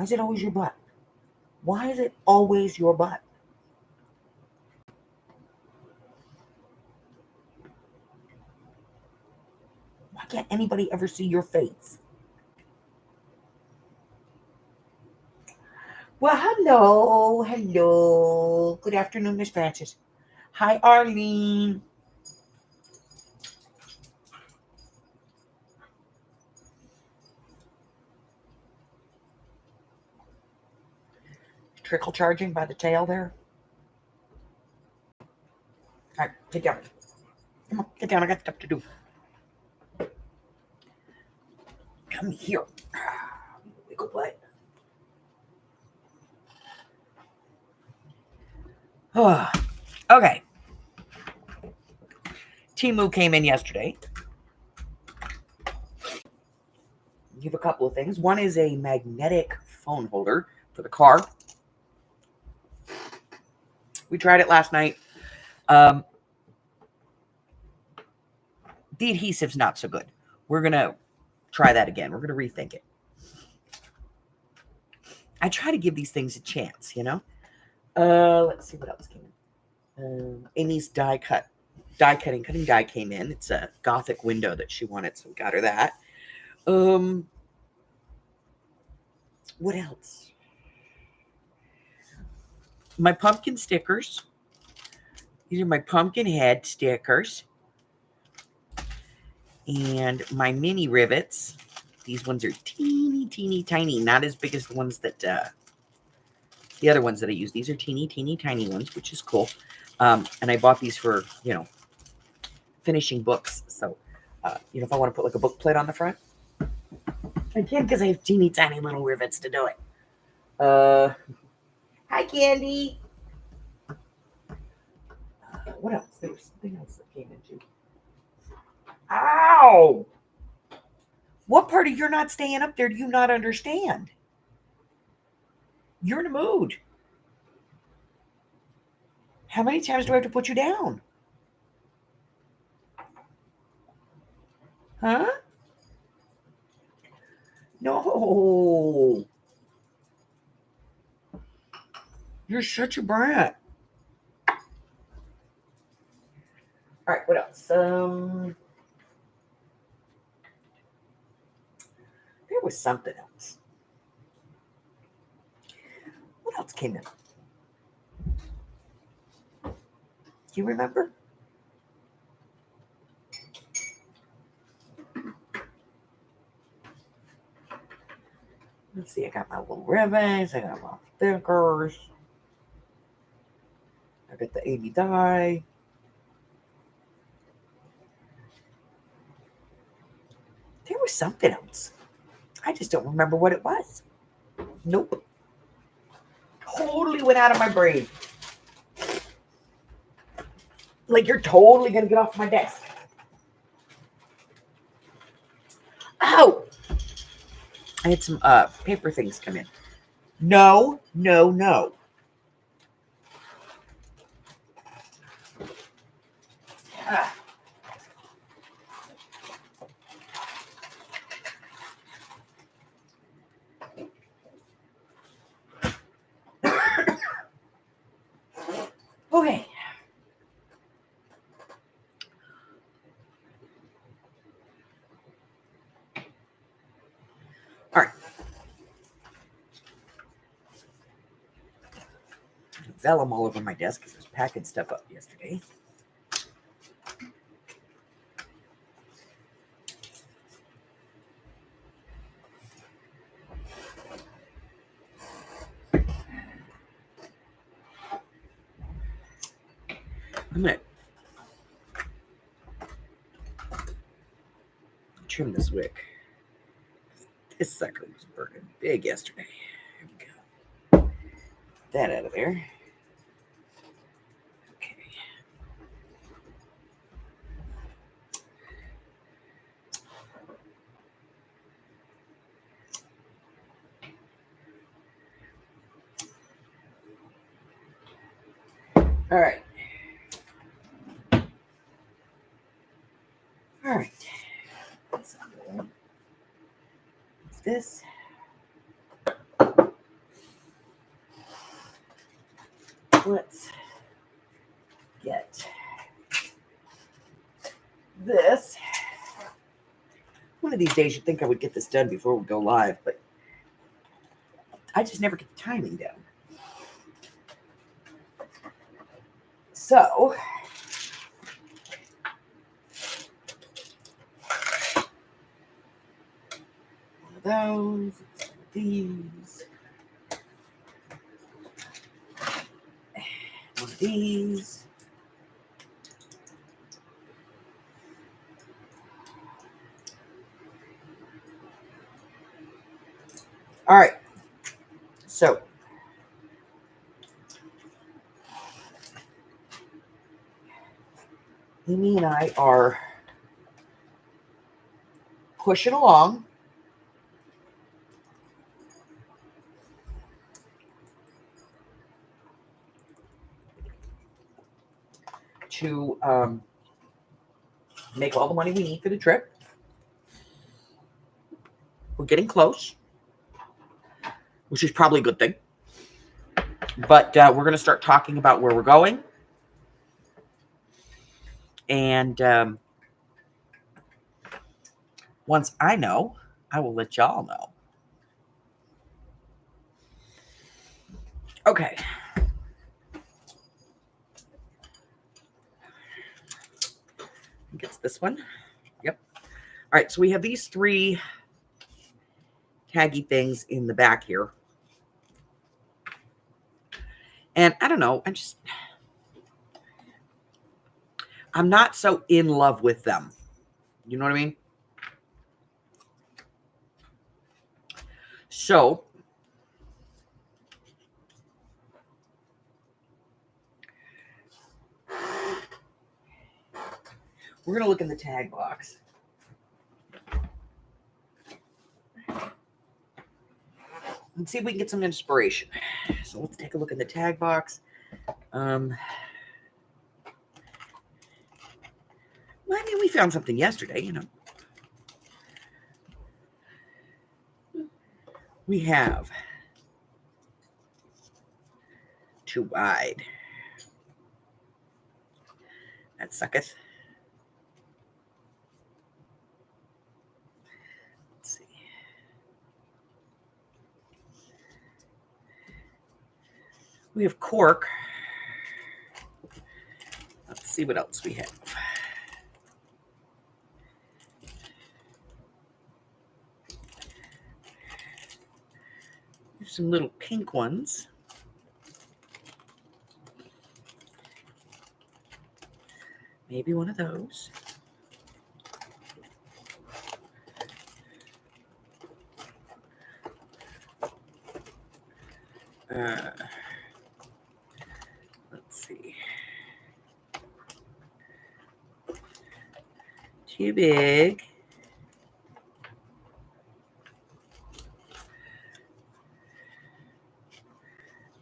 Why is it always your butt? Why is it always your butt? Why can't anybody ever see your face? Well, hello, hello. Good afternoon, Miss Francis. Hi, Arlene. Trickle charging by the tail there. All right, get down. Come on, get down. I got stuff to do. Come here. Wiggle butt. Okay. Timu came in yesterday. You have a couple of things. One is a magnetic phone holder for the car. We tried it last night. The adhesive's not so good. We're going to try that again. We're going to rethink it. I try to give these things a chance, you know? Let's see what else came in. Amy's cutting die came in. It's a Gothic window that she wanted, so we got her that. What else? My pumpkin stickers. These are my pumpkin head stickers. And my mini rivets. These ones are teeny, teeny, tiny. Not as big as the ones that, the other ones that I use. These are teeny, teeny, tiny ones, which is cool. And I bought these for, finishing books. So, if I want to put like a book plate on the front, I can because I have teeny, tiny little rivets to do it. Hi, Candy. What else? There was something else that came into. Ow! What part of you're not staying up there do you not understand? You're in a mood. How many times do I have to put you down? Huh? No. You're such a brat. All right, what else? There was something else. What else came in? Do you remember? Let's see, I got my little ribbons, I got my stickers, I got the Amy die. There was something else. I just don't remember what it was. Nope. Totally went out of my brain. Like you're totally gonna get off my desk. Oh! I had some paper things come in. No, no, no. Ah. Okay. All right. Vellum all over my desk because I was packing stuff up yesterday. I'm going to trim this wick. This sucker was burning big yesterday. Here we go. That out of there. Okay. All right. All right. What's this? let's get this. One of these days you'd think I would get this done before we go live, but I just never get the timing down. So, those, these, one of these. All right. So, Amy and I are pushing along. To make all the money we need for the trip. We're getting close, which is probably a good thing. But we're going to start talking about where we're going. And once I know, I will let y'all know. Okay. I think it's this one. Yep. All right. So we have these 3 taggy things in the back here. And I don't know. I'm not so in love with them. You know what I mean? So we're going to look in the tag box. And see if we can get some inspiration. So let's take a look in the tag box. Well, I mean, we found something yesterday, you know. We have too wide. That sucketh. Let's see. We have cork. Let's see what else we have. There's some little pink ones. Maybe one of those. Let's see. Too big.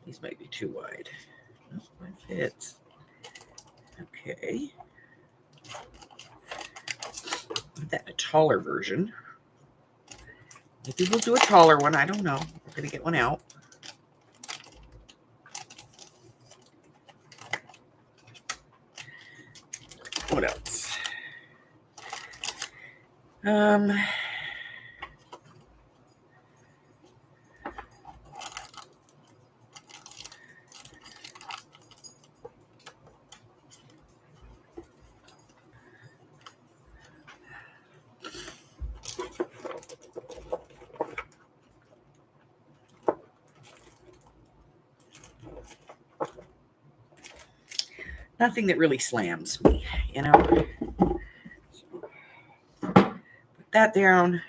These might be too wide. Nope, mine fits. Okay. That a taller version. Maybe we'll do a taller one. I don't know. We're gonna get one out. What else? Nothing that really slams me, you know. Put that down.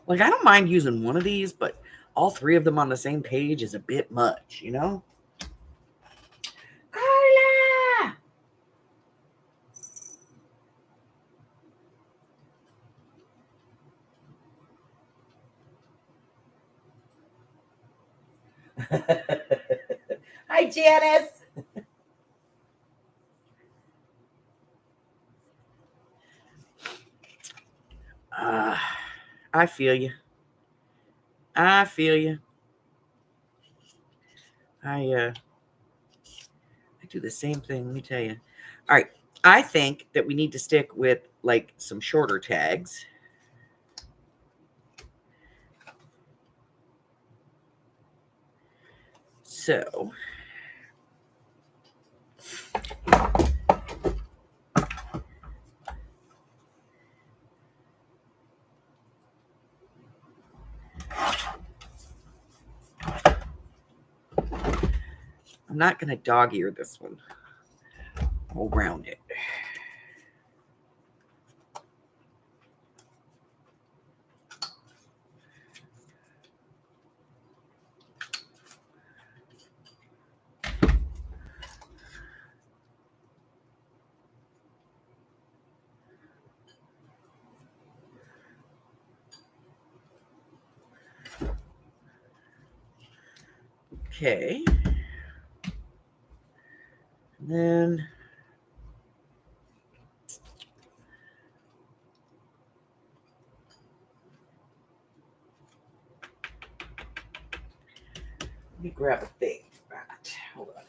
Like, I don't mind using one of these, but all 3 of them on the same page is a bit much, you know? Carla! Hi, Janice. I feel you. I feel you. I do the same thing. Let me tell you. All right. I think that we need to stick with like some shorter tags. So I'm not going to dog ear this one. I'll round it. Okay. And then let me grab a thing. Right. Hold on.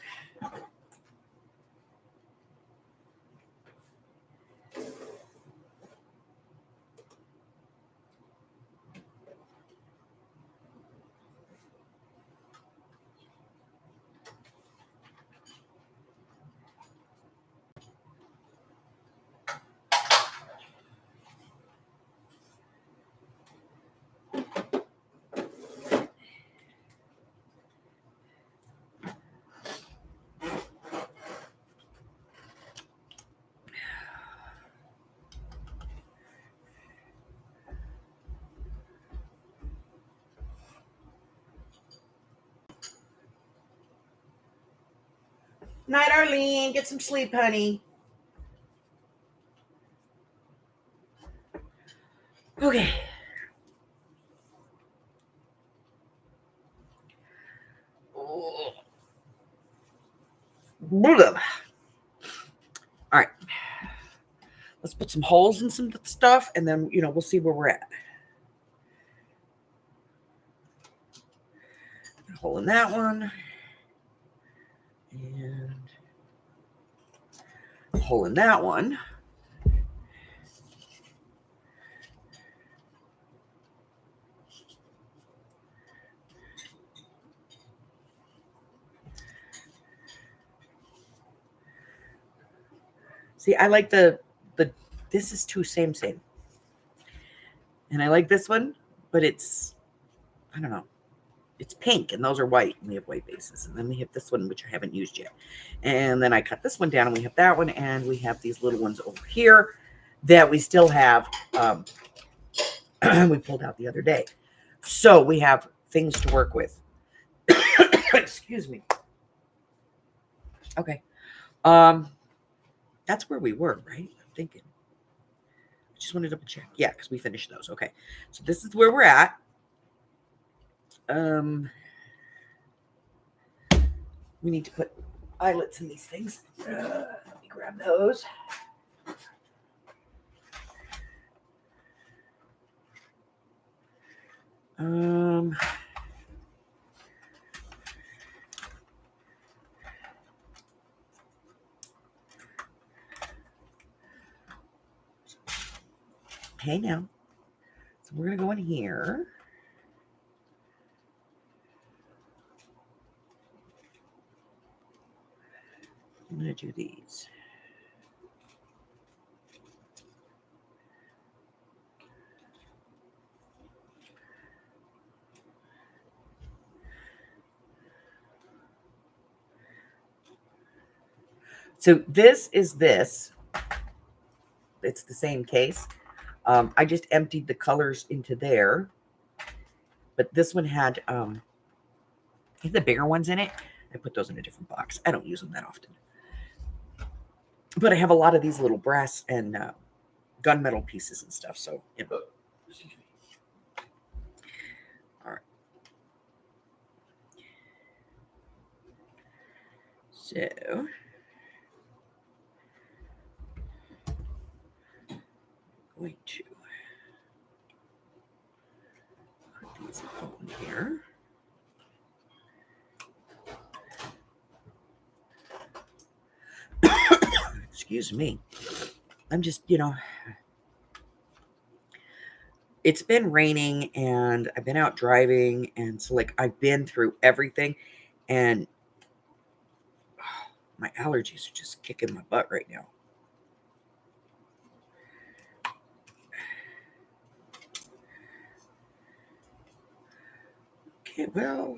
Night, Arlene. Get some sleep, honey. Okay. Oh. All right. Let's put some holes in some stuff, and then, we'll see where we're at. A hole in that one. And a hole in that one. See, I like this is too same. And I like this one, but it's, I don't know. It's pink, and those are white, and we have white bases. And then we have this one, which I haven't used yet. And then I cut this one down, and we have that one, and we have these little ones over here that we still have, we pulled out the other day. So we have things to work with. Excuse me. Okay. That's where we were, right? I'm thinking. I just wanted to double check. Yeah, because we finished those. Okay. So this is where we're at. We need to put eyelets in these things. Let me grab those. Hey now. So we're going to go in here. I'm going to do these. So this is this. It's the same case. I just emptied the colors into there. But this one had the bigger ones in it. I put those in a different box. I don't use them that often. But I have a lot of these little brass and gunmetal pieces and stuff. So, excuse me. All right. So, going to put Let's open here. Excuse me. I'm just, it's been raining and I've been out driving. And so, like, I've been through everything. And my allergies are just kicking my butt right now. Okay, well,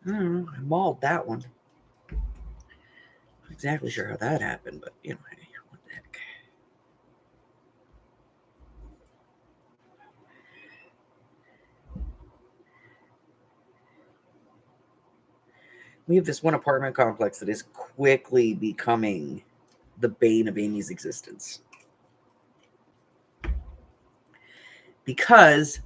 I don't know. I mauled that one. Not exactly sure how that happened, but, hey, what the heck. We have this one apartment complex that is quickly becoming the bane of Amy's existence. Because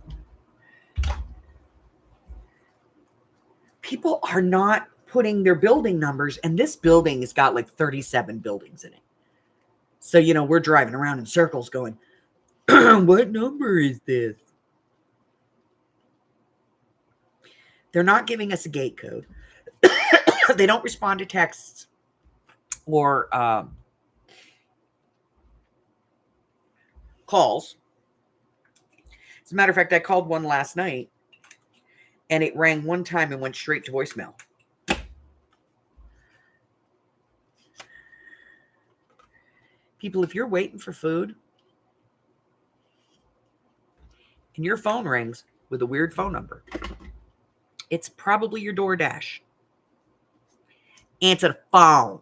people are not putting their building numbers, and this building has got like 37 buildings in it. So, we're driving around in circles going, what number is this? They're not giving us a gate code. They don't respond to texts or calls. As a matter of fact, I called one last night and it rang one time and went straight to voicemail. People, if you're waiting for food and your phone rings with a weird phone number, it's probably your DoorDash. Answer the phone.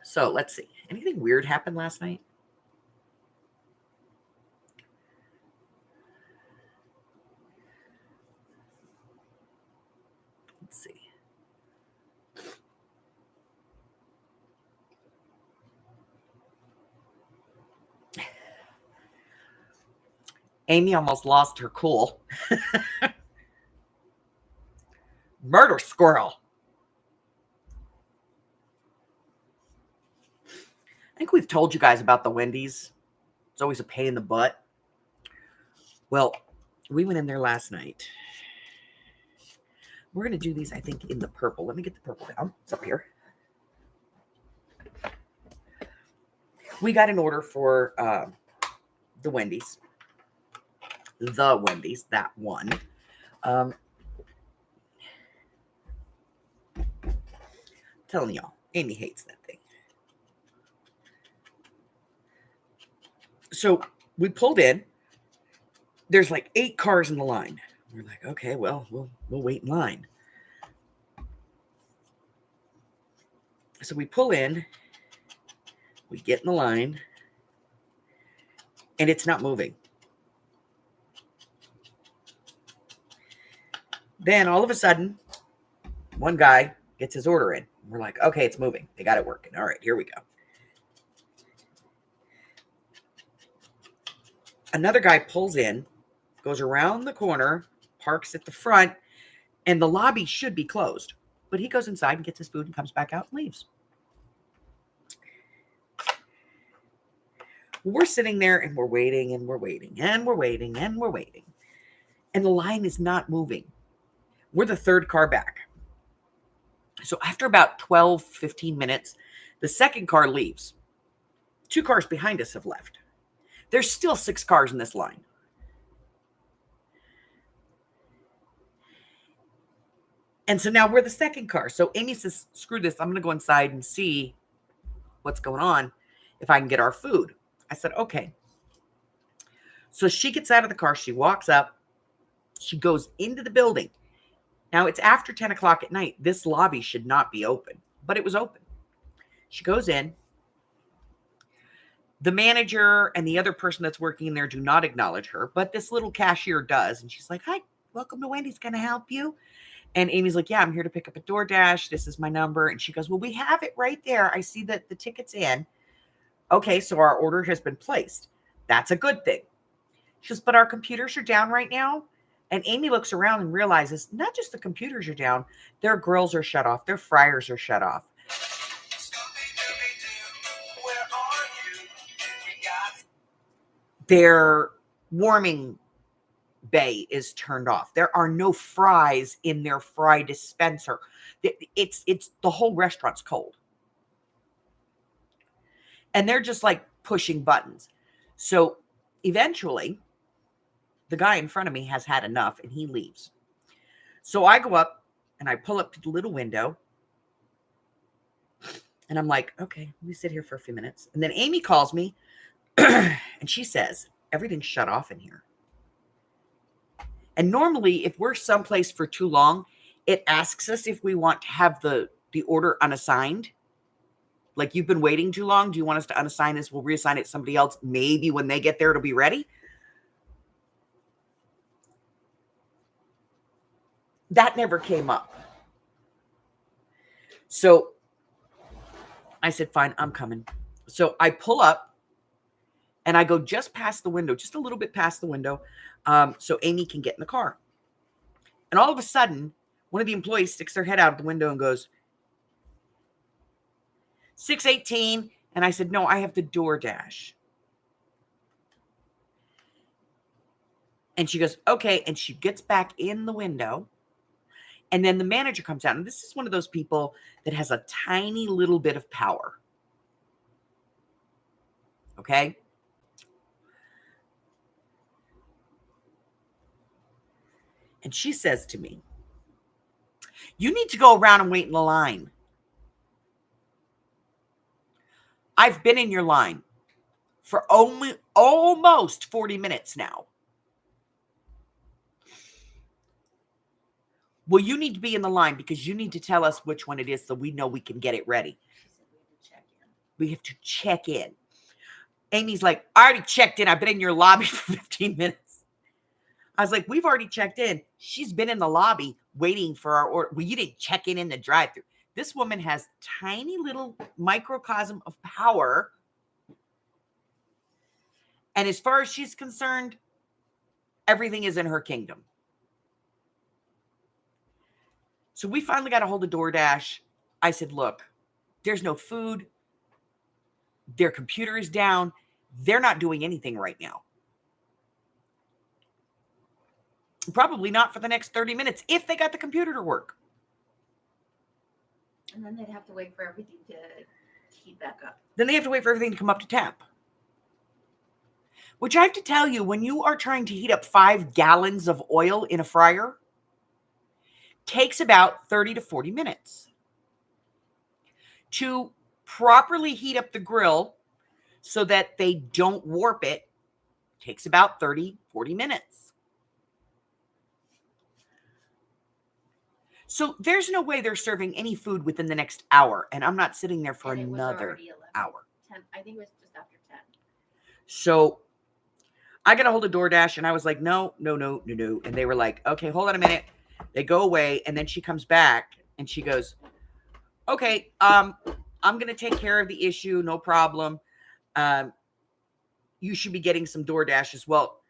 So let's see. Anything weird happened last night? Let's see. Amy almost lost her cool. Murder squirrel. I think we've told you guys about the Wendy's. It's always a pain in the butt. Well, we went in there last night. We're going to do these, I think, in the purple. Let me get the purple down. It's up here. We got an order for the Wendy's. The Wendy's, that one. Telling y'all, Amy hates that thing. So we pulled in. There's like 8 cars in the line. We're like, okay, well, we'll wait in line. So we pull in. We get in the line. And it's not moving. Then all of a sudden, one guy gets his order in. We're like, okay, it's moving. They got it working. All right, here we go. Another guy pulls in, goes around the corner, parks at the front, and the lobby should be closed. But he goes inside and gets his food and comes back out and leaves. We're sitting there and we're waiting and we're waiting and we're waiting and we're waiting. And the line is not moving. We're the third car back. So after about 12, 15 minutes, the second car leaves. 2 cars behind us have left. There's still 6 cars in this line. And so now we're the second car. So Amy says, screw this. I'm going to go inside and see what's going on if I can get our food. I said, okay. So she gets out of the car. She walks up. She goes into the building. Now, it's after 10 o'clock at night. This lobby should not be open, but it was open. She goes in. The manager and the other person that's working in there do not acknowledge her, but this little cashier does. And she's like, hi, welcome to Wendy's. Can I help you? And Amy's like, yeah, I'm here to pick up a DoorDash. This is my number. And she goes, well, we have it right there. I see that the ticket's in. Okay, so our order has been placed. That's a good thing. She goes, but our computers are down right now. And Amy looks around and realizes not just the computers are down, their grills are shut off. Their fryers are shut off. their warming bay is turned off. There are no fries in their fry dispenser. It's the whole restaurant's cold. And they're just like pushing buttons. So eventually, the guy in front of me has had enough and he leaves. So I go up and I pull up to the little window. And I'm like, okay, let me sit here for a few minutes. And then Amy calls me and she says, everything's shut off in here. And normally, if we're someplace for too long, it asks us if we want to have the order unassigned. Like, you've been waiting too long. Do you want us to unassign this? We'll reassign it to somebody else. Maybe when they get there, it'll be ready. That never came up. So I said, fine, I'm coming. So I pull up and I go just past the window, just a little bit past the window, so Amy can get in the car. And all of a sudden, one of the employees sticks their head out of the window and goes, 618. And I said, no, I have the DoorDash. And she goes, okay. And she gets back in the window. And then the manager comes out. And this is one of those people that has a tiny little bit of power. Okay. And she says to me, you need to go around and wait in the line. I've been in your line for almost 40 minutes now. Well, you need to be in the line because you need to tell us which one it is so we know we can get it ready. We have to check in. Amy's like, I already checked in. I've been in your lobby for 15 minutes. I was like, we've already checked in. She's been in the lobby waiting for our order. Well, you didn't check in the drive-thru. This woman has tiny little microcosm of power. And as far as she's concerned, everything is in her kingdom. So we finally got a hold of DoorDash. I said, look, there's no food. Their computer is down. They're not doing anything right now. Probably not for the next 30 minutes if they got the computer to work. And then they'd have to wait for everything to heat back up. Then they have to wait for everything to come up to temp. Which I have to tell you, when you are trying to heat up 5 gallons of oil in a fryer, takes about 30 to 40 minutes. To properly heat up the grill so that they don't warp it, takes about 30, 40 minutes. So there's no way they're serving any food within the next hour. And I'm not sitting there for another hour. 10, I think it was just after 10. So I got a hold of DoorDash and I was like, no. And they were like, okay, hold on a minute. They go away. And then she comes back and she goes, okay, I'm going to take care of the issue. No problem. You should be getting some DoorDash as well.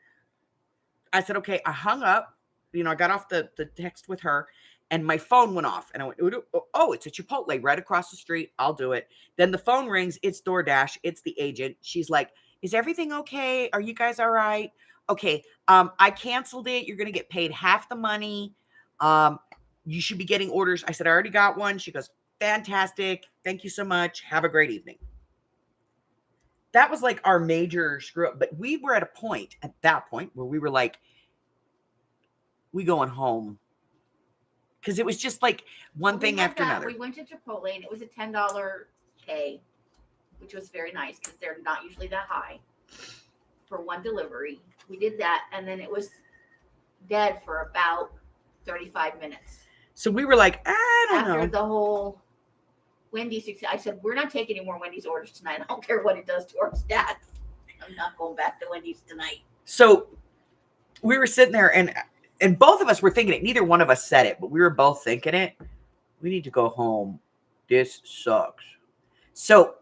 I said, okay. I hung up. I got off the text with her. And my phone went off. And I went, oh, it's a Chipotle right across the street. I'll do it. Then the phone rings. It's DoorDash. It's the agent. She's like, is everything okay? Are you guys all right? Okay. I canceled it. You're going to get paid half the money. You should be getting orders. I said, I already got one. She goes, fantastic. Thank you so much. Have a great evening. That was like our major screw up. But we were at that point where we were like, we going home. Because it was just like one thing after another. We went to Chipotle and it was a $10 pay, which was very nice because they're not usually that high for one delivery. We did that and then it was dead for about 35 minutes. So we were like, I don't know. After the whole Wendy's, I said, we're not taking any more Wendy's orders tonight. I don't care what it does to our stats. I'm not going back to Wendy's tonight. So we were sitting there and both of us were thinking it. Neither one of us said it, but we were both thinking it. We need to go home. This sucks. So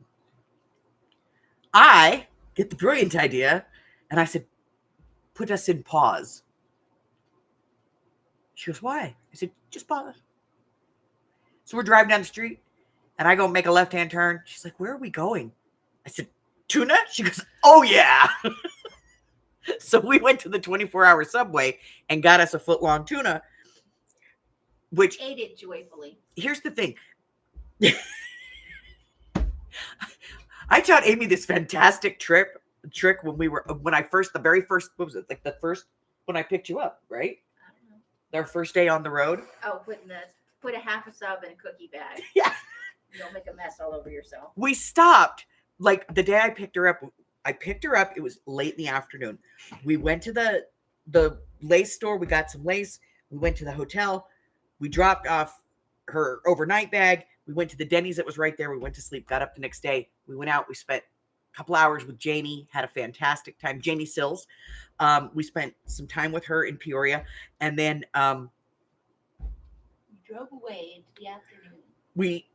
I get the brilliant idea, and I said, put us in pause. She goes, why? I said, just pause. So we're driving down the street, and I go make a left-hand turn. She's like, where are we going? I said, Tuna? She goes, oh, yeah. So we went to the 24-hour Subway and got us a foot-long tuna, which, Ate it joyfully. here's the thing. I taught Amy this fantastic trick when I first, the very first, what was it? Like the first, when I picked you up, right? I don't know. Our first day on the road. Oh, put a half a sub in a cookie bag. Yeah. Don't make a mess all over yourself. We stopped, like the day I picked her up. It was late in the afternoon. We went to the lace store. We got some lace. We went to the hotel. We dropped off her overnight bag. We went to the Denny's that was right there. We went to sleep, got up the next day. We went out. We spent a couple hours with Jamie, had a fantastic time. Jamie Sills. We spent some time with her in Peoria. And then You drove away into the afternoon. we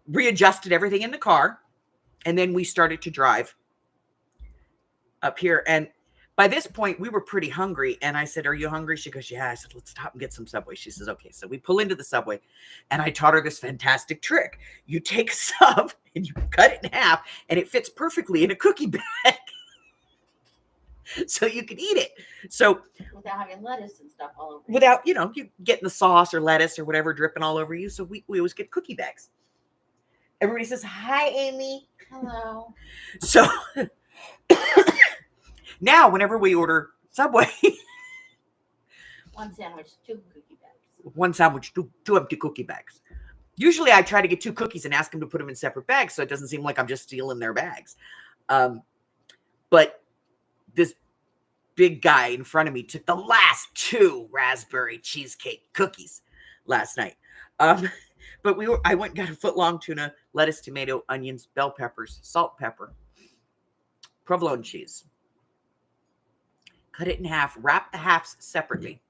readjusted everything in the car. And then we started to drive up here. And by this point, we were pretty hungry. And I said, "Are you hungry?" She goes, "Yeah." I said, "Let's stop and get some Subway." She says, "Okay." So we pull into the Subway and I taught her this fantastic trick. You take a sub and you cut it in half and it fits perfectly in a cookie bag. So you can eat it. So Without having lettuce and stuff all over. without, you getting the sauce or lettuce or whatever dripping all over you. So we always get cookie bags. Everybody says, "Hi, Amy." Hello. So now whenever we order Subway, One sandwich, 2 cookie bags. one sandwich, two empty cookie bags. Usually I try to get 2 cookies and ask them to put them in separate bags so it doesn't seem like I'm just stealing their bags. But this big guy in front of me took the last 2 raspberry cheesecake cookies last night. But I went and got a foot-long tuna, lettuce, tomato, onions, bell peppers, salt, pepper, provolone cheese. Cut it in half, wrap the halves separately.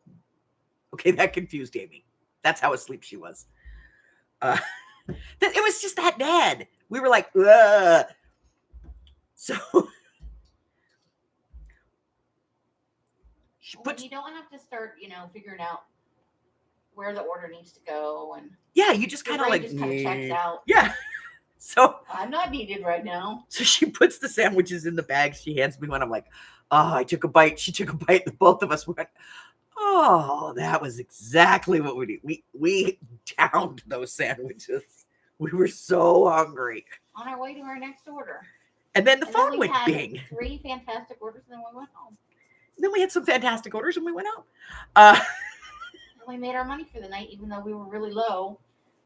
Okay, that confused Amy. That's how asleep she was. It was just that bad. We were like, ugh. So she Well, puts, you don't have to start, figuring out where the order needs to go, and yeah, you just your kind of brain like, just kind of checks out. yeah. So I'm not needed right now. she puts the sandwiches in the bag. She hands me one. I'm like, oh, I took a bite. She took a bite. And both of us went, oh, that was exactly what we did. We downed those sandwiches. We were so hungry. On our way to our next order. And then the And then phone we went had bing. 3 fantastic orders, and then we went home. Then we had some fantastic orders and we went out. And we made our money for the night, even though we were really low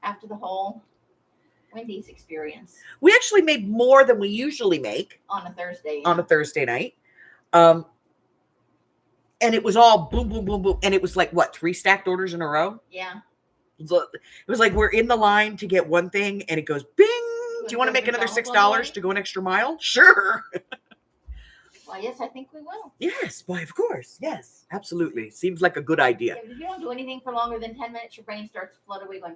after the whole Wendy's experience We actually made more than we usually make on a Thursday. on a Thursday night. And it was all boom, boom, boom, boom. And it was like, what, 3 stacked orders in a row? Yeah. It was like we're in the line to get one thing and it goes bing. Do you want to make another $6 to go an extra mile? Sure. Well, yes, I think we will. Yes, why, of course. Yes, absolutely. Seems like a good idea. If you don't do anything for longer than 10 minutes, your brain starts to flood away going,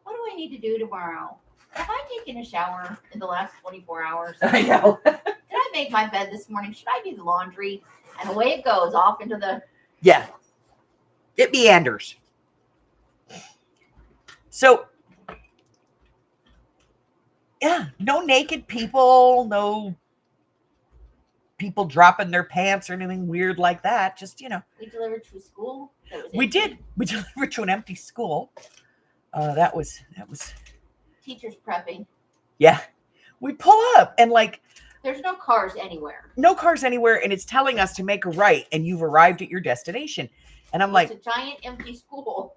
what do I need to do tomorrow? Have I taken a shower in the last 24 hours? I know. Did I make my bed this morning? Should I do the laundry? And away it goes off into the... Yeah. It meanders. So, yeah, no naked people, no people dropping their pants or anything weird like that. Just, We delivered to a school. That was we empty. did. We delivered to an empty school. That was, Teachers prepping. yeah. We pull up and like, There's no cars anywhere. no cars anywhere, and it's telling us to make a right, and you've arrived at your destination. And I'm like, It's a giant empty school.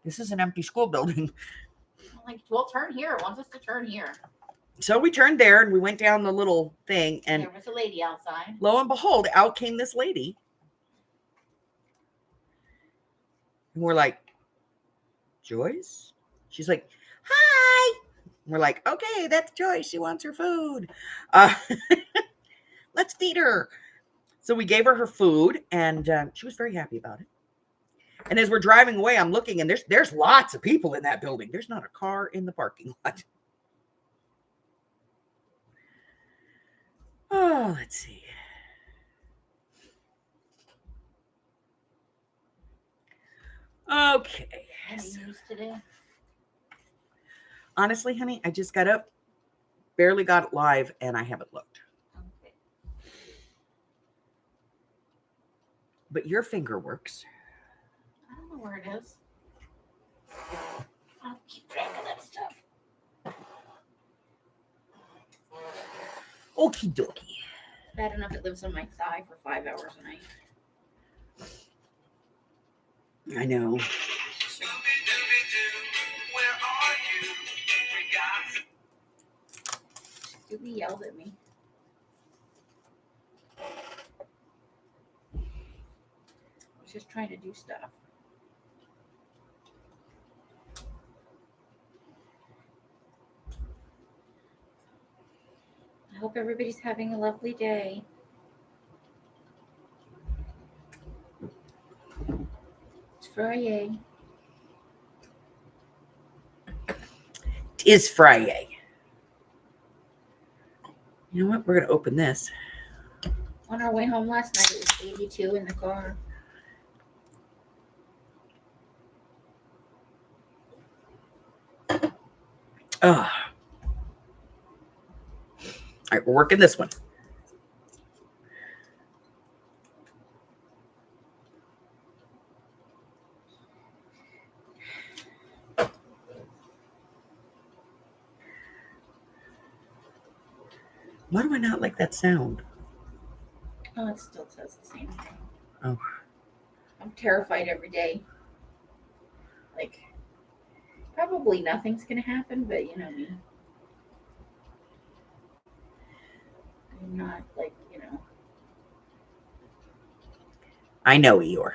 this is an empty school building. I'm like, well, turn here. It wants us to turn here. So we turned there and we went down the little thing, and There was a lady outside. lo and behold, out came this lady. And we're like, Joyce? She's like, hi. And we're like, okay, that's Joyce. She wants her food. Let's feed her. So we gave her her food, and she was very happy about it. And as we're driving away, I'm looking, and there's lots of people in that building. There's not a car in the parking lot. Oh, let's see. Okay. Any news today? Honestly, honey, I just got up, barely got it live, and I haven't looked. Okay. But your finger works. I don't know where it is. I'll keep track of that stuff. Okie dokie. Bad enough it lives on my thigh for 5 hours a night. I know. Scooby yelled at me. I was just trying to do stuff. I hope everybody's having a lovely day. It's Friday. It is Friday. You know what? We're going to open this. On our way home last night, it was 82 in the car. Oh. All right, we're working this one. Why do I not like that sound? Oh, it still says the same thing. Oh. I'm terrified every day. Like, probably nothing's going to happen, but you know me. I'm not, like, you know, I know, Eeyore.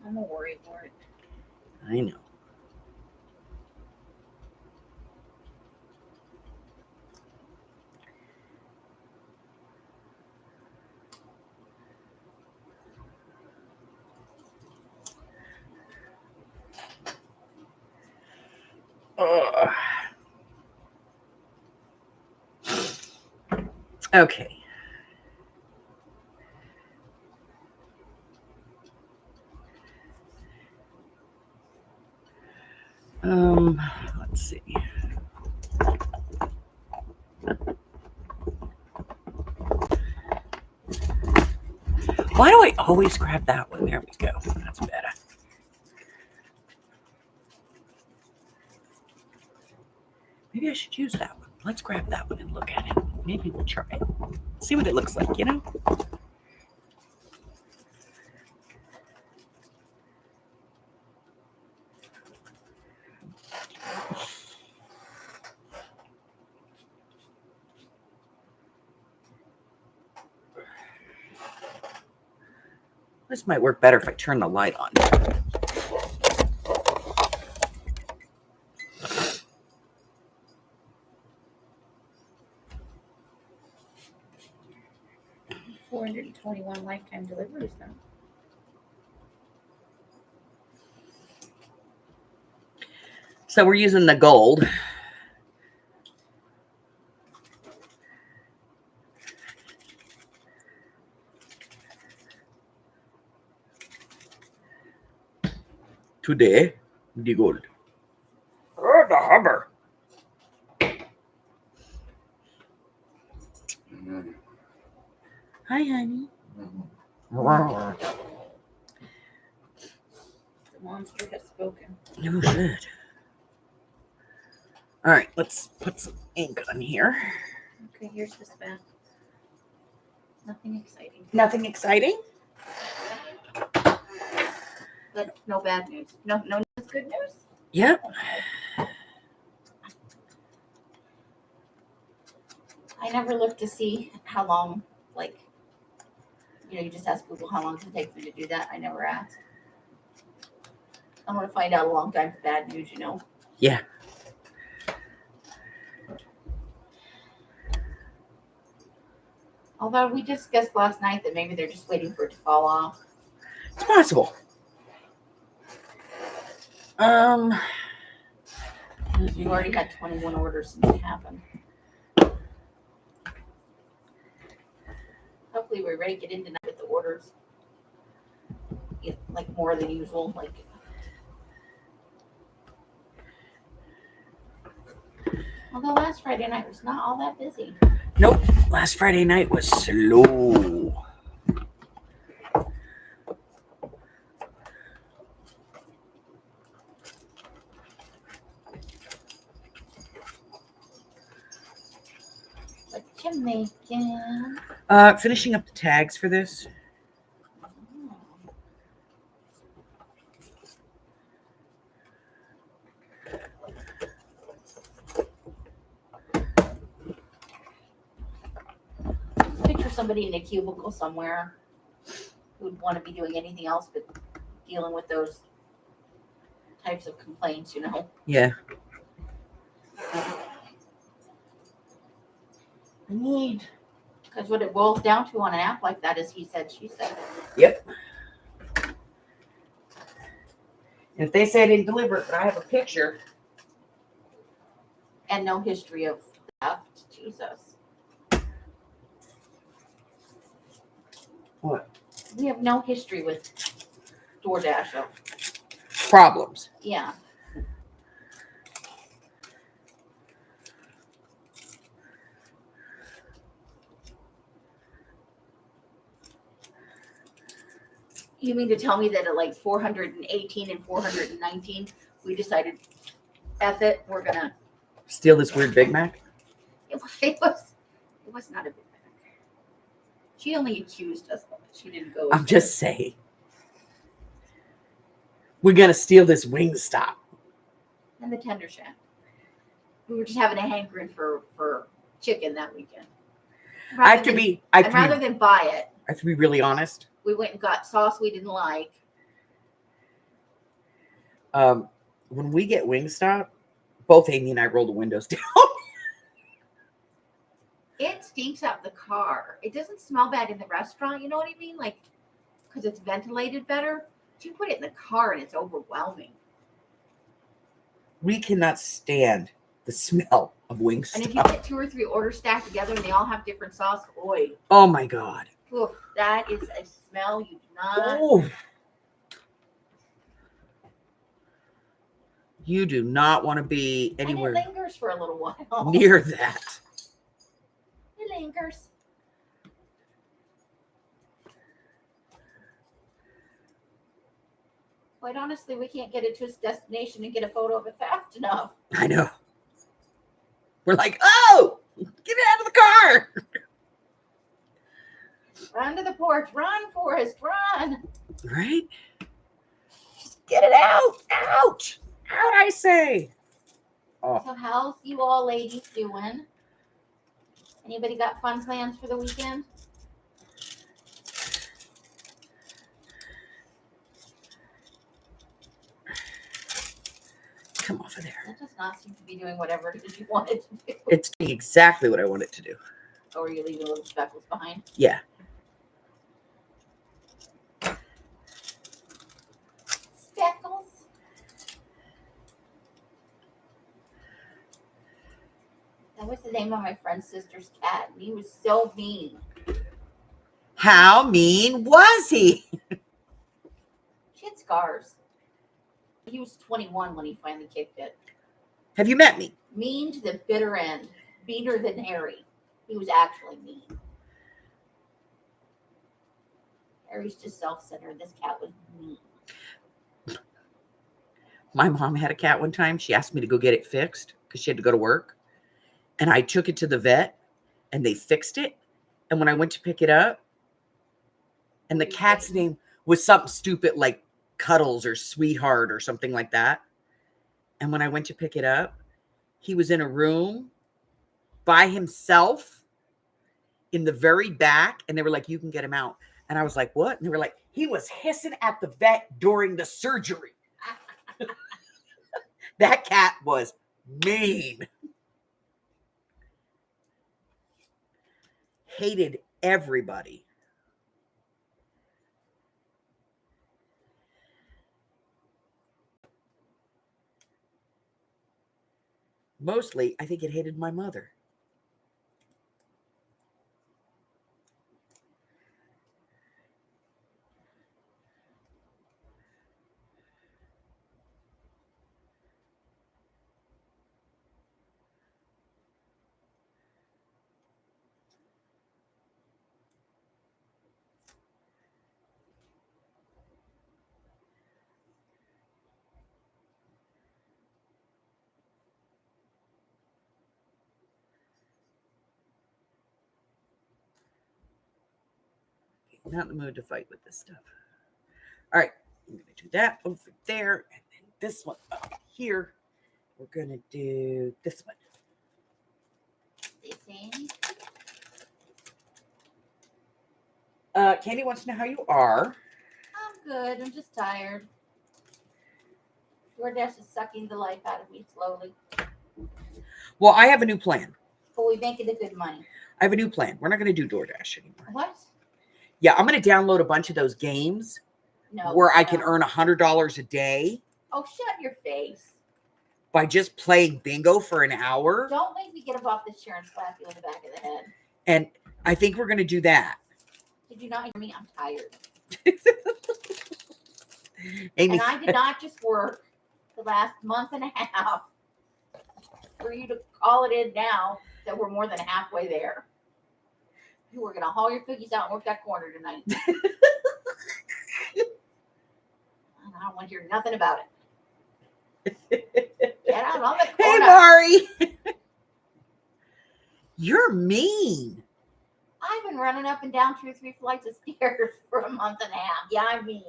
I'm a worry wart. I know. Ugh. Okay. Let's see. Why do I always grab that one? There we go. That's better. Maybe I should use that one. Let's grab that one and look at it. Maybe we'll try it. See what it looks like, you know? This might work better if I turn the light on. $421 lifetime deliveries now. So we're using the gold. Today, the gold. Oh, the hammer. Hi, honey. The monster has spoken. No shit. All right, let's put some ink on here. Okay, here's this back. Nothing exciting. Nothing exciting? But no bad news. No news, good news? Yep. I never looked to see how long, like, you know, you just ask Google how long does it take me to do that. I never asked. I'm going to find out a long time for bad news, you know. Yeah. Although we discussed last night that maybe they're just waiting for it to fall off. It's possible. We've already had 21 orders since it happened. Hopefully we're ready to get in tonight with the orders. Get, like, more than usual. Like, although last Friday night was not all that busy. Nope. Last Friday night was slow. Jamaican. Finishing up the tags for this. Picture somebody in a cubicle somewhere who'd want to be doing anything else but dealing with those types of complaints, you know. Yeah. I need, because what it boils down to on an app like that is he said, she said. Yep. If they say I didn't deliver it, but I have a picture. And no history of theft. Jesus. What? We have no history with DoorDash of, Problems. yeah. You mean to tell me that at like 418 and 419, we decided, F it, we're gonna. Steal this weird Big Mac? It was not a big Mac. She only accused us of it. She didn't go. I'm just saying. We're gonna steal this Wingstop. And the Tender Shack. We were just having a hankering for chicken that weekend. I have to be Rather than buy it, I have to be really honest. we went and got sauce we didn't like. When we get Wingstop, both Amy and I roll the windows down. It stinks out the car. It doesn't smell bad in the restaurant. You know what I mean? Like, because it's ventilated better. But you put it in the car and it's overwhelming. We cannot stand the smell of Wingstop. And if you get 2 or 3 orders stacked together and they all have different sauce, boy, Oh my God. oof, that is a smell you do not. Oh. You do not want to be anywhere And it lingers for a little while. near that. It lingers. Quite honestly, we can't get it to its destination and get a photo of it fast enough. I know. We're like, oh, get it out of the car. Run to the porch. Run, Forrest. Run. Right? Just get it out. Out. Out, I say. Oh, So how's you all ladies doing? Anybody got fun plans for the weekend? come off of there. That does not seem to be doing whatever it is you wanted to do. It's doing exactly what I want it to do. Or are you leaving little speckles behind? Yeah. Speckles? That was the name of my friend's sister's cat, and he was so mean. How mean was he? She had scars. He was 21 when he finally kicked it. Have you met me? Mean to the bitter end. Meaner than Harry. He was actually mean. Harry's just self-centered. This cat was mean. My mom had a cat one time. She asked me to go get it fixed because she had to go to work. And I took it to the vet and they fixed it. And when I went to pick it up, and the cat's name was something stupid like Cuddles or Sweetheart or something like that. And when I went to pick it up, he was in a room by himself in the very back. And they were like, you can get him out. And I was like, what? And they were like, he was hissing at the vet during the surgery. That cat was mean. Hated everybody. Mostly, I think it hated my mother. Not in the mood to fight with this stuff. All right, I'm going to do that over there. And then this one up here. We're going to do this one. They sing. Candy wants to know how you are. I'm good. I'm just tired. DoorDash is sucking the life out of me slowly. Well, I have a new plan. But we make it a good money. I have a new plan. We're not going to do DoorDash anymore. What? Yeah, I'm going to download a bunch of those games where I can earn $100 a day Oh, shut your face. by just playing bingo for an hour. Don't make me get up off this chair and slap you in the back of the head. And I think we're going to do that. Did you not hear me? I'm tired. Amy, And I did not just work the last month and a half for you to call it in now that we're more than halfway there. You were going to haul your cookies out and work that corner tonight. And I don't want to hear nothing about it. Get out on the corner. Hey, Mari. You're mean. I've been running up and down 2 or 3 flights of stairs for a month and a half. Yeah, I mean.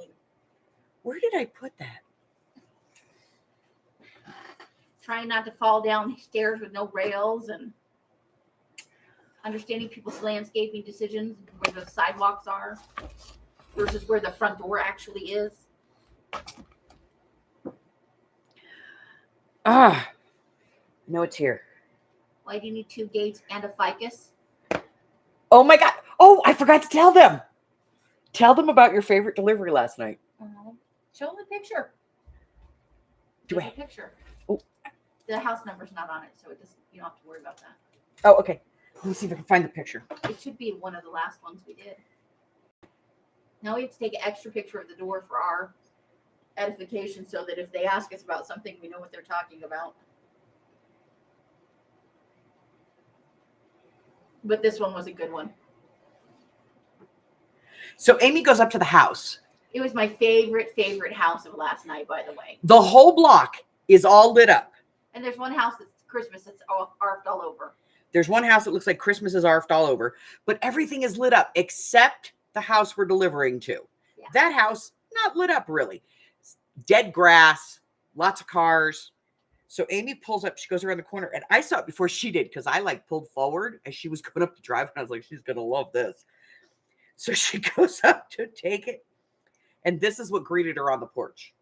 Where did I put that? Trying not to fall down the stairs with no rails and understanding people's landscaping decisions, where the sidewalks are versus where the front door actually is. I know it's here. Why do you need 2 gates and a ficus? Oh my God. Oh, I forgot to tell them. Tell them about your favorite delivery last night. Show them the picture. Do There's I? a picture. Oh. The house number's not on it, so you don't have to worry about that. Oh, okay. Let me see if I can find the picture. It should be one of the last ones we did. Now we have to take an extra picture of the door for our edification so that if they ask us about something, we know what they're talking about. But this one was a good one. So Amy goes up to the house. It was my favorite house of last night, by the way. The whole block is all lit up. And there's one house that's Christmas that's all arfed all over. There's one house that looks like Christmas is arfed all over, but everything is lit up except the house we're delivering to. Yeah. That house, not lit up really. Dead grass, lots of cars. So Amy pulls up, she goes around the corner, and I saw it before she did because I pulled forward as she was going up to drive, and I was like, she's going to love this. So she goes up to take it, and this is what greeted her on the porch.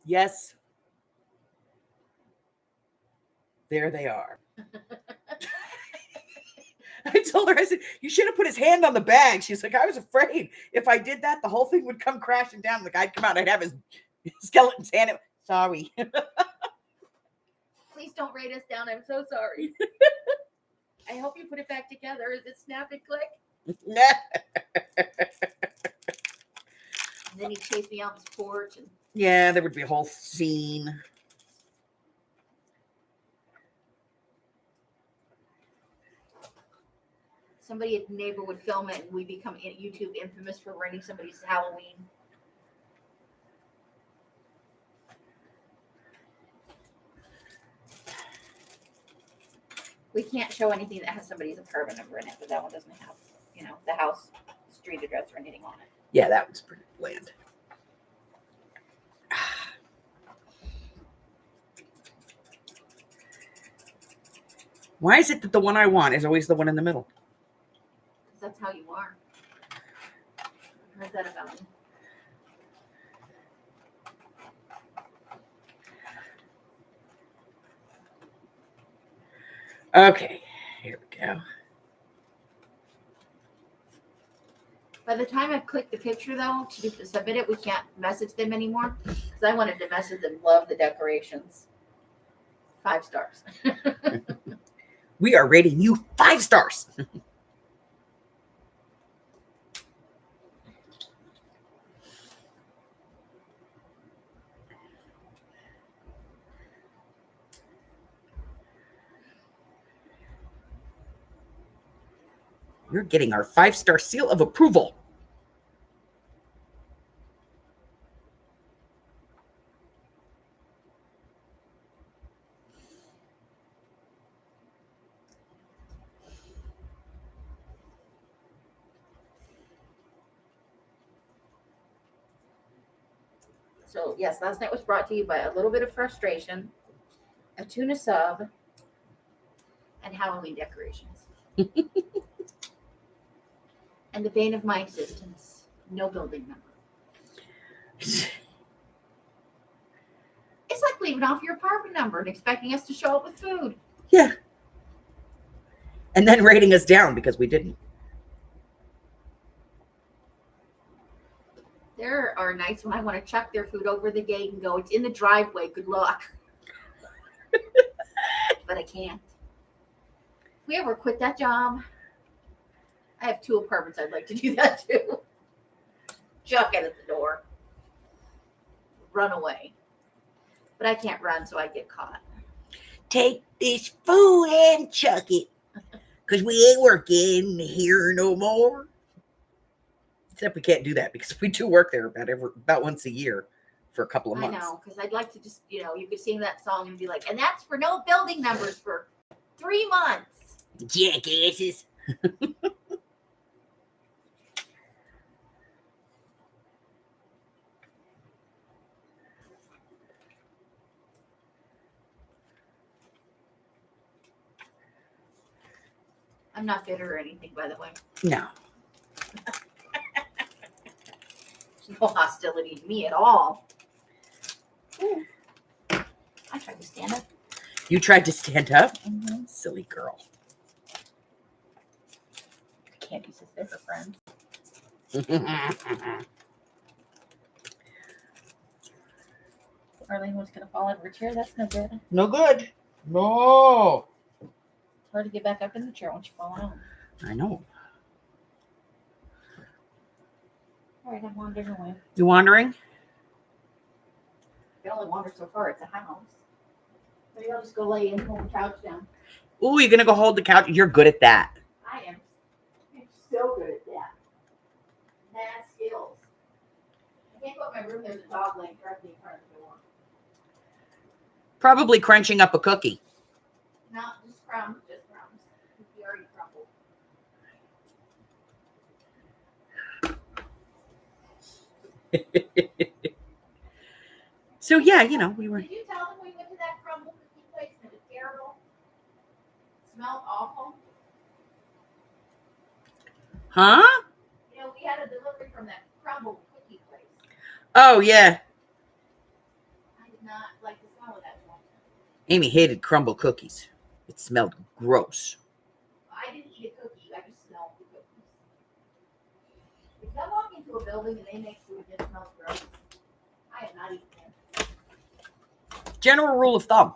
Yes. There they are. I told her, I said, you should have put his hand on the bag. She's like, I was afraid if I did that, the whole thing would come crashing down. The guy'd come out, I'd have his skeleton's hand. Sorry. Please don't rate us down. I'm so sorry. I hope you put it back together. Is it snap and click? And then he chased me off his porch. And yeah, there would be a whole scene. somebody at the neighbor would film it and we become YouTube infamous for ruining somebody's Halloween. We can't show anything that has somebody's apartment number in it, but that one doesn't have, the house, street address or anything on it. Yeah, that was pretty bland. Why is it that the one I want is always the one in the middle? Because that's how you are. I heard that about you. Okay, here we go. By the time I've clicked the picture, though, to submit it, we can't message them anymore. Because I wanted to message them, love the decorations. 5 stars. We are rating you 5 stars. You're getting our 5-star seal of approval. So yes, last night was brought to you by a little bit of frustration, a tuna sub, and Halloween decorations. And the bane of my existence, no building number. It's like leaving off your apartment number and expecting us to show up with food. Yeah. And then rating us down because we didn't. There are nights when I want to chuck their food over the gate and go, it's in the driveway, good luck. But I can't. If we ever quit that job, I have 2 apartments I'd like to do that to. Chuck it at the door. Run away. But I can't run, so I get caught. Take this food and chuck it. Because we ain't working here no more. Except we can't do that because we do work there about once a year for a couple of months. I know, because I'd like to just, you could sing that song and be like, and that's for no building numbers for 3 months. Jackasses. I'm not bitter or anything, by the way. No. No hostility to me at all. Ooh. I tried to stand up. You tried to stand up? Mm-hmm. Silly girl. Candy says they're her friends. Arlene was going to fall out of her chair. That's no good. It's No good. No. hard to get back up in the chair once you fall out. I know. All right, I'm wandering away. You wandering? I can only wander so far. It's a house. Maybe I'll just go lay in, hold the couch down. Ooh, you're going to go hold the couch? You're good at that. I am. I'm so good at that. Mad skills. I can't go up my room. There's a dog laying directly in front of the door. Probably crunching up a cookie. Not just crumbs, just crumbs. He already crumbled. So, yeah, we were. Did you tell them we went to that crumble cookie place and it was terrible? It smelled awful. Huh? We had a delivery from that crumble cookie place. Oh, yeah. I did not like the smell of that one. Amy hated crumble cookies. It smelled gross. I didn't eat a cookie. I just smelled the cookies. If I walk into a building and they make food that smells gross, I am not eating there. General rule of thumb.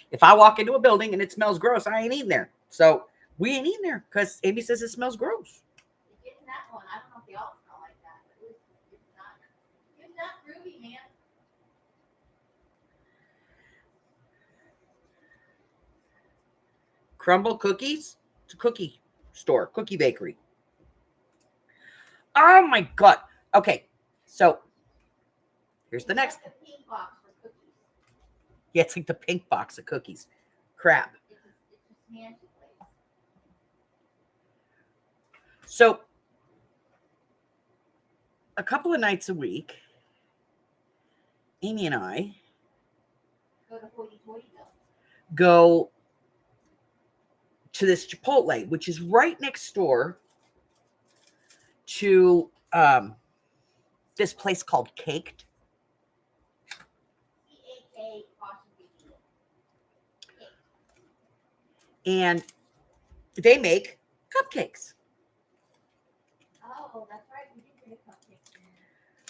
If I walk into a building and it smells gross, I ain't eating there. So we ain't eating there because Amy says it smells gross. Getting that one, I don't know if they all smell like that, but it's not groovy, man. Crumble cookies? It's a cookie store, cookie bakery. Oh my God. Okay, so here's the next. Like the pink box for cookies. Yeah, it's like the pink box of cookies. Crap. It's a smancy place. So a couple of nights a week, Amy and I Go to Hoity Toityville. go to this Chipotle, which is right next door to this place called Caked. CAK apostrophe D. And they make cupcakes. Oh, that's right. We did get a cupcake.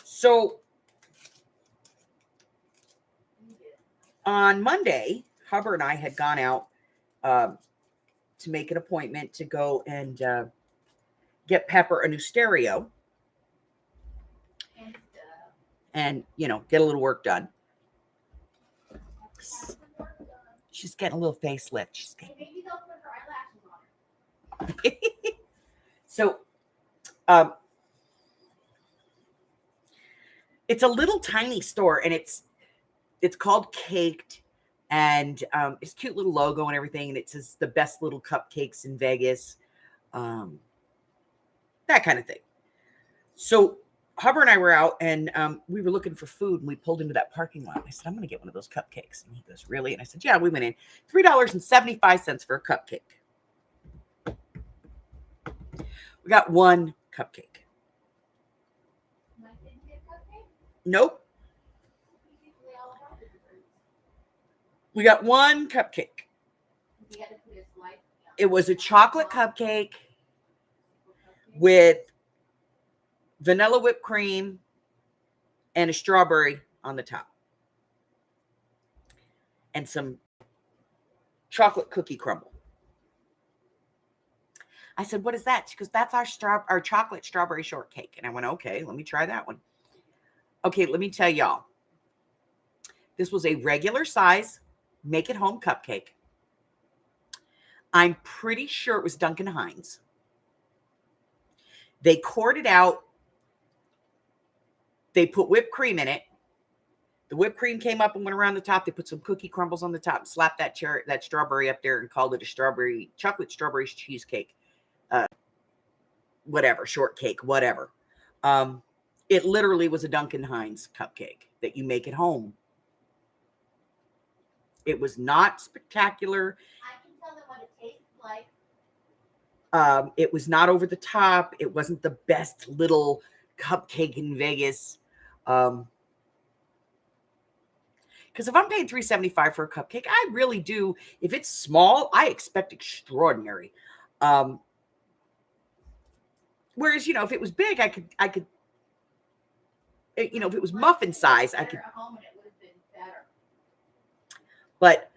So You did. on Monday, Hubbard and I had gone out to make an appointment to go and get Pepper a new stereo and, get a little work done. She's getting a little facelift. Maybe they'll put her eyelashes on her. So, it's a little tiny store, and it's called Caked, and it's a cute little logo and everything, and it says the best little cupcakes in Vegas, that kind of thing. So Hubbard and I were out, and we were looking for food, and we pulled into that parking lot. I said, I'm going to get one of those cupcakes. And he goes, really? And I said, yeah. We went in. $3.75 for a cupcake. We got one cupcake. Nope. We got one cupcake. It was a chocolate cupcake with vanilla whipped cream and a strawberry on the top. And some chocolate cookie crumble. I said, what is that? She goes, that's our chocolate strawberry shortcake. And I went, okay, let me try that one. Okay, let me tell y'all. This was a regular size make it home cupcake. I'm pretty sure it was Duncan Hines. They cored it out. They put whipped cream in it. The whipped cream came up and went around the top. They put some cookie crumbles on the top, slapped that strawberry up there and called it a chocolate strawberry cheesecake. Whatever, shortcake, whatever. It literally was a Duncan Hines cupcake that you make at home. It was not spectacular. I can tell them what it tastes like. It was not over the top. It wasn't the best little cupcake in Vegas. Because if I'm paying $3.75 for a cupcake, I really do. If it's small, I expect extraordinary. Whereas, if it was big, I could, if it was muffin size, I could. At home and it would have been better. But,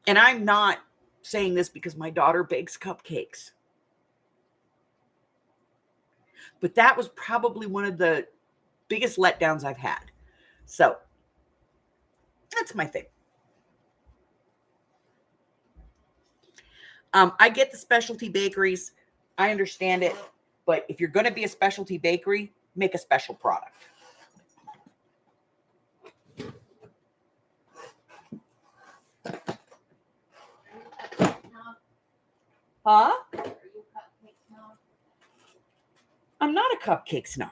and I'm not saying this because my daughter bakes cupcakes. But that was probably one of the biggest letdowns I've had. So, that's my thing. I get the specialty bakeries. I understand it. But if you're going to be a specialty bakery, make a special product. Huh? I'm not a cupcake snob.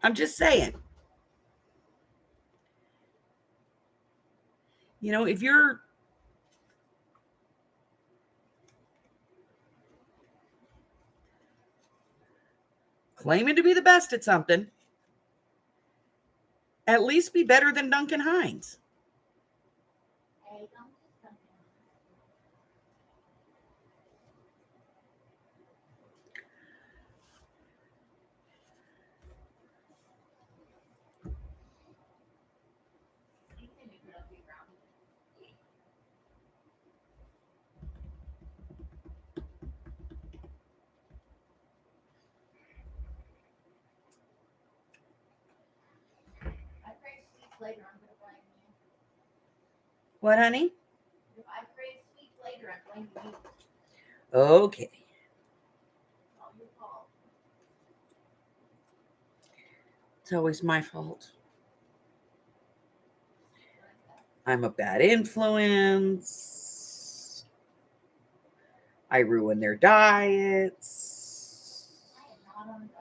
I'm just saying. If you're claiming to be the best at something, at least be better than Duncan Hines. Later, I'm going to blame you. What, honey? If I crave sweets later, I'm blaming you. Okay. All your fault. It's always my fault. I'm a bad influence. I ruin their diets. I am not on a diet.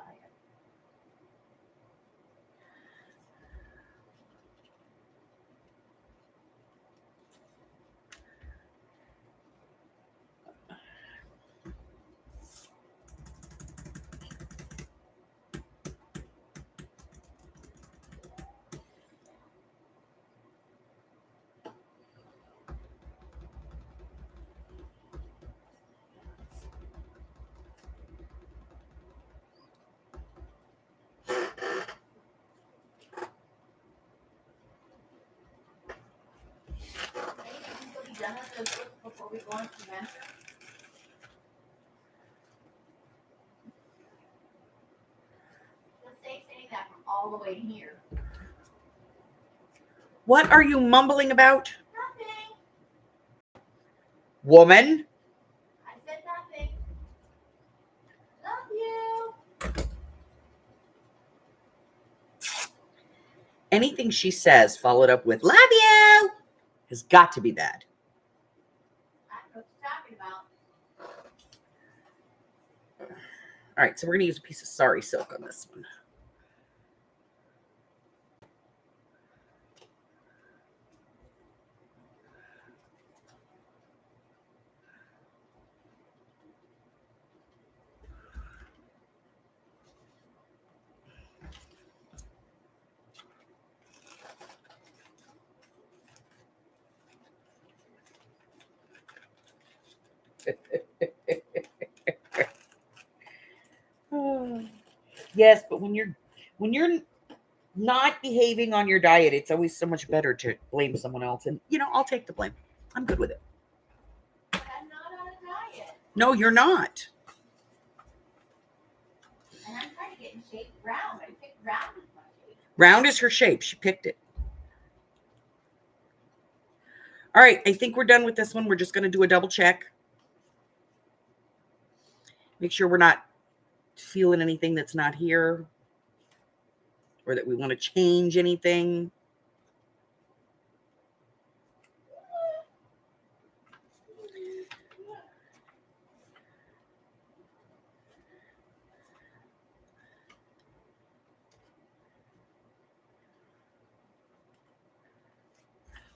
Done with those books before we go on convention? Just saying that from all the way here. What are you mumbling about? Nothing. Woman? I said nothing. Love you. Anything she says followed up with, love you. has got to be bad. I don't know what you're talking about. All right, so we're going to use a piece of sari silk on this one. Yes, but when you're not behaving on your diet, it's always so much better to blame someone else. And I'll take the blame. I'm good with it. But I'm not on a diet. No, you're not. And I'm trying to get in shape round. I picked round as my shape. Round is her shape. She picked it. All right, I think we're done with this one. We're just going to do a double check. Make sure we're not feeling anything that's not here or that we want to change anything.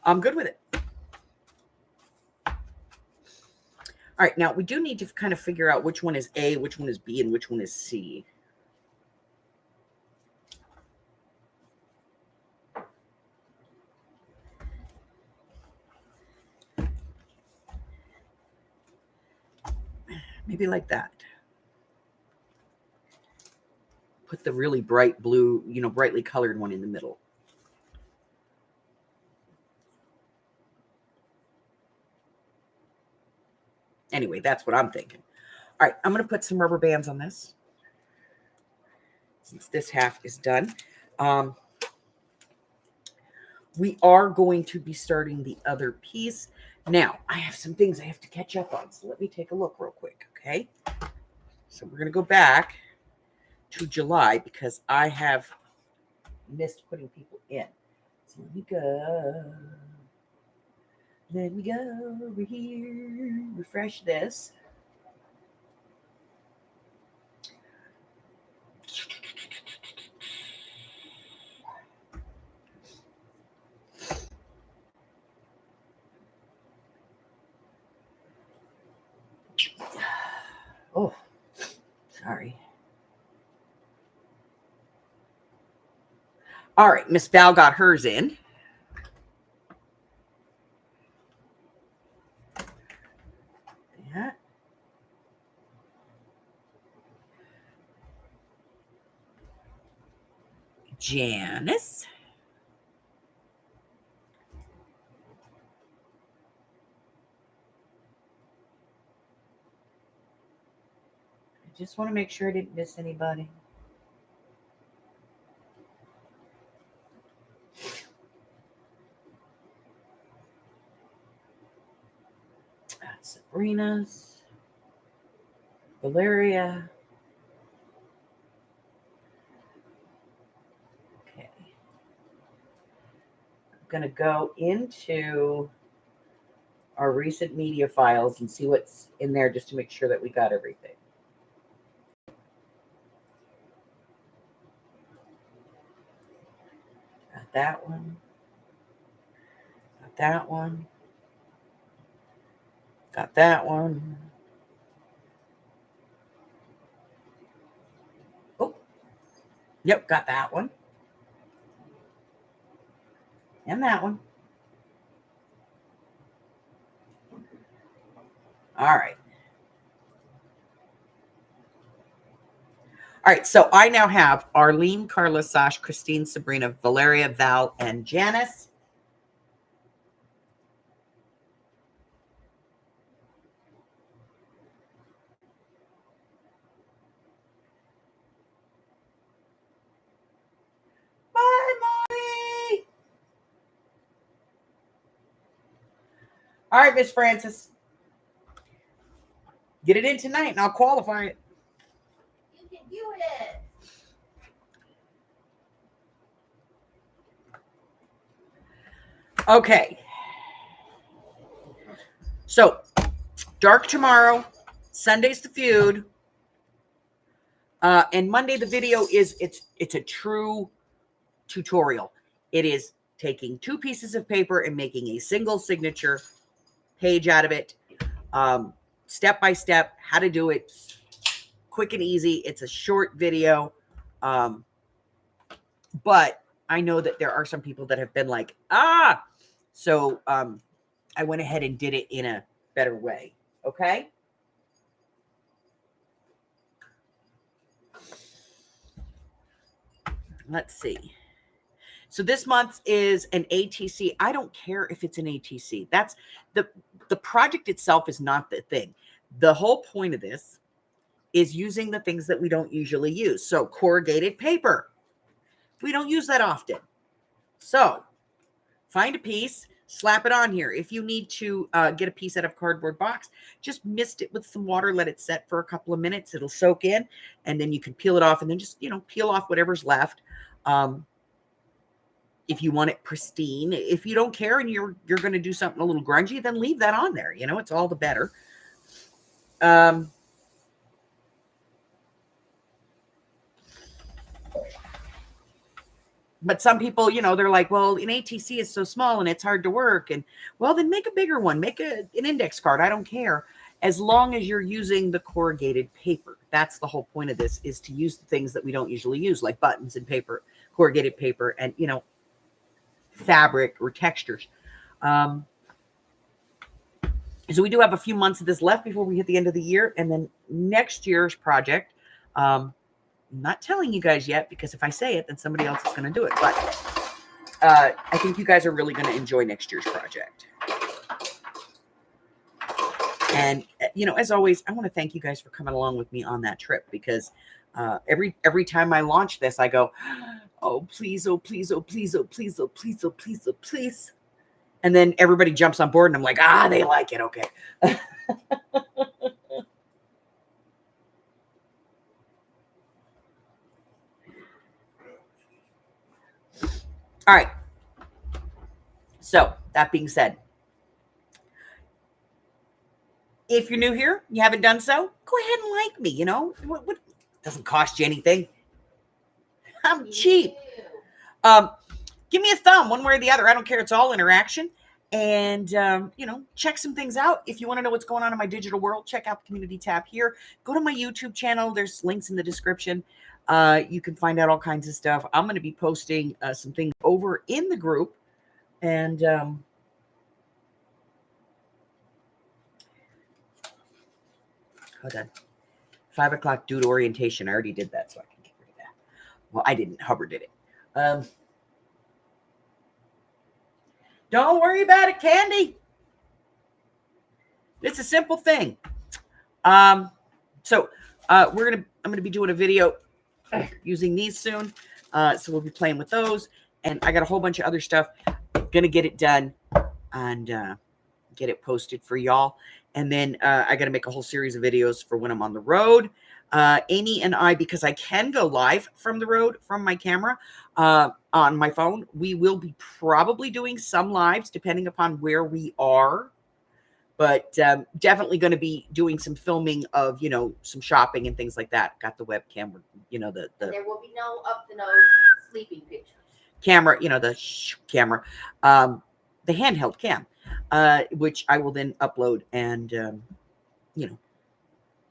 I'm good with it. All right, now we do need to kind of figure out which one is A, which one is B, and which one is C. Maybe like that. Put the really bright blue, brightly colored one in the middle. Anyway, that's what I'm thinking. All right, I'm going to put some rubber bands on this since this half is done. We are going to be starting the other piece. Now, I have some things I have to catch up on, so let me take a look real quick, okay? So we're going to go back to July because I have missed putting people in. So let me go. Let me go over here. Refresh this. Oh, sorry. All right, Miss Val got hers in. Yeah. Janice. I just want to make sure I didn't miss anybody. That's Sabrina's. Valeria. Okay. I'm going to go into our recent media files and see what's in there just to make sure that we got everything. Got that one. Got that one. Got that one. Oh, yep, got that one. And that one. All right. All right, so I now have Arlene, Carla, Sash, Christine, Sabrina, Valeria, Val, and Janice. Bye, Molly. All right, Miss Francis. Get it in tonight and I'll qualify it. You can do it. Okay. So, dark tomorrow, Sunday's the feud. And Monday the video is it's a true tutorial. It is taking 2 pieces of paper and making a single signature page out of it. Step by step, how to do it quick and easy. It's a short video. But I know that there are some people that have been like, so I went ahead and did it in a better way. Okay. Let's see. So this month is an ATC. I don't care if it's an ATC. That's the project itself is not the thing. The whole point of this is using the things that we don't usually use. So corrugated paper. We don't use that often. So find a piece, slap it on here. If you need to get a piece out of a cardboard box, just mist it with some water, let it set for a couple of minutes. It'll soak in, and then you can peel it off, and then just, peel off whatever's left. If you want it pristine, if you don't care and you're going to do something a little grungy, then leave that on there. It's all the better. But some people, they're like, well, an ATC is so small and it's hard to work. And well, then make a bigger one, make an index card. I don't care. As long as you're using the corrugated paper. That's the whole point of this, is to use the things that we don't usually use, like buttons and paper, corrugated paper, and, fabric or textures. So we do have a few months of this left before we hit the end of the year. And then next year's project, I'm not telling you guys yet, because if I say it, then somebody else is going to do it. But I think you guys are really going to enjoy next year's project. And, as always, I want to thank you guys for coming along with me on that trip, because every time I launch this, I go, oh, please, oh, please, oh, please, oh, please, oh, please, oh, please, oh, please. And then everybody jumps on board and I'm like, they like it. Okay. All right. So that being said, if you're new here, you haven't done so, go ahead and like me. What doesn't cost you anything. I'm cheap. Give me a thumb one way or the other. I don't care. It's all interaction. And, check some things out. If you want to know what's going on in my digital world, check out the community tab here. Go to my YouTube channel. There's links in the description. You can find out all kinds of stuff. I'm going to be posting some things over in the group. And hold on. 5 o'clock due to orientation. I already did that, so I can get rid of that. Well, I didn't. Hubbard did it. Don't worry about it, Candy. It's a simple thing. So I'm gonna be doing a video using these soon. So we'll be playing with those, and I got a whole bunch of other stuff. Gonna get it done and get it posted for y'all. And then I got to make a whole series of videos for when I'm on the road. Amy and I, because I can go live from the road from my camera on my phone, we will be probably doing some lives depending upon where we are. But definitely going to be doing some filming of, some shopping and things like that. Got the webcam, There will be no up-the-nose sleeping pictures. Camera, the camera, the handheld cam, which I will then upload and,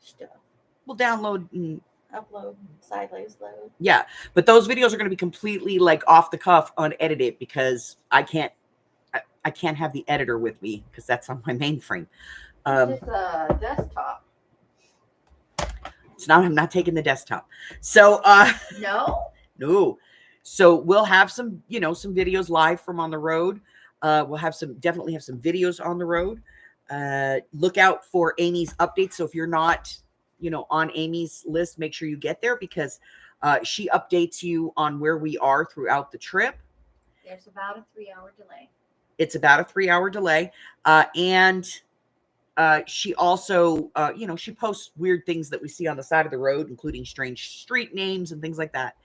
Stuff. we'll download and Upload, sideways load. Yeah, but those videos are going to be completely like off the cuff, unedited, because I can't have the editor with me because that's on my mainframe. It's a desktop. It's not. I'm not taking the desktop. So no. So we'll have some, some videos live from on the road. We'll definitely have some videos on the road. Look out for Amy's updates. So if you're not, on Amy's list, make sure you get there, because she updates you on where we are throughout the trip. There's about a 3-hour delay. It's about a 3-hour delay. And she also, she posts weird things that we see on the side of the road, including strange street names and things like that.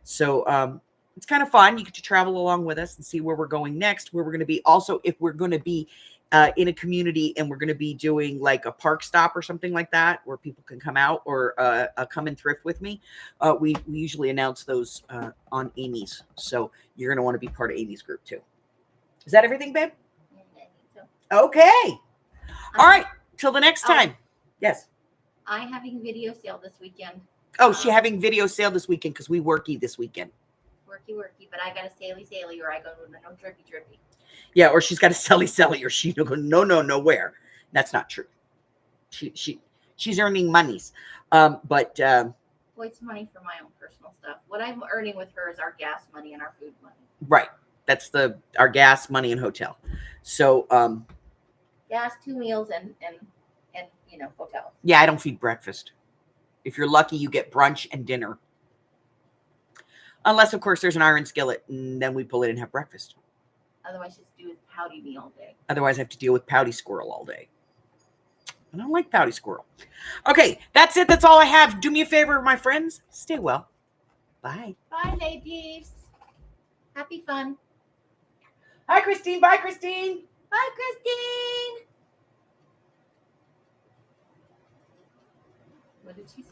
So it's kind of fun. You get to travel along with us and see where we're going next, where we're going to be. Also, if we're going to be in a community, and we're going to be doing like a park stop or something like that where people can come out or come and thrift with me. We usually announce those on Amy's. So you're going to want to be part of Amy's group too. Is that everything, babe? Okay. All right. Till the next time. Yes. I'm having video sale this weekend. Oh, she having video sale this weekend because we worky this weekend. Worky, but I got a saily or I go no drippy. Yeah, or she's got a selly or she go nowhere. That's not true. She's earning monies. But Well, it's money for my own personal stuff. What I'm earning with her is our gas money and our food money. right. That's our gas money and hotel. So Gas, 2 meals and hotels. yeah, I don't feed breakfast. If you're lucky, you get brunch and dinner. Unless, of course, there's an iron skillet, and then we pull it and have breakfast. Otherwise, just do pouty me all day. Otherwise, I have to deal with pouty squirrel all day. I don't like pouty squirrel. Okay, that's it. That's all I have. Do me a favor, my friends. Stay well. Bye. Bye, ladies. Happy fun. Hi, Christine. Bye, Christine. Bye, Christine. What did she say?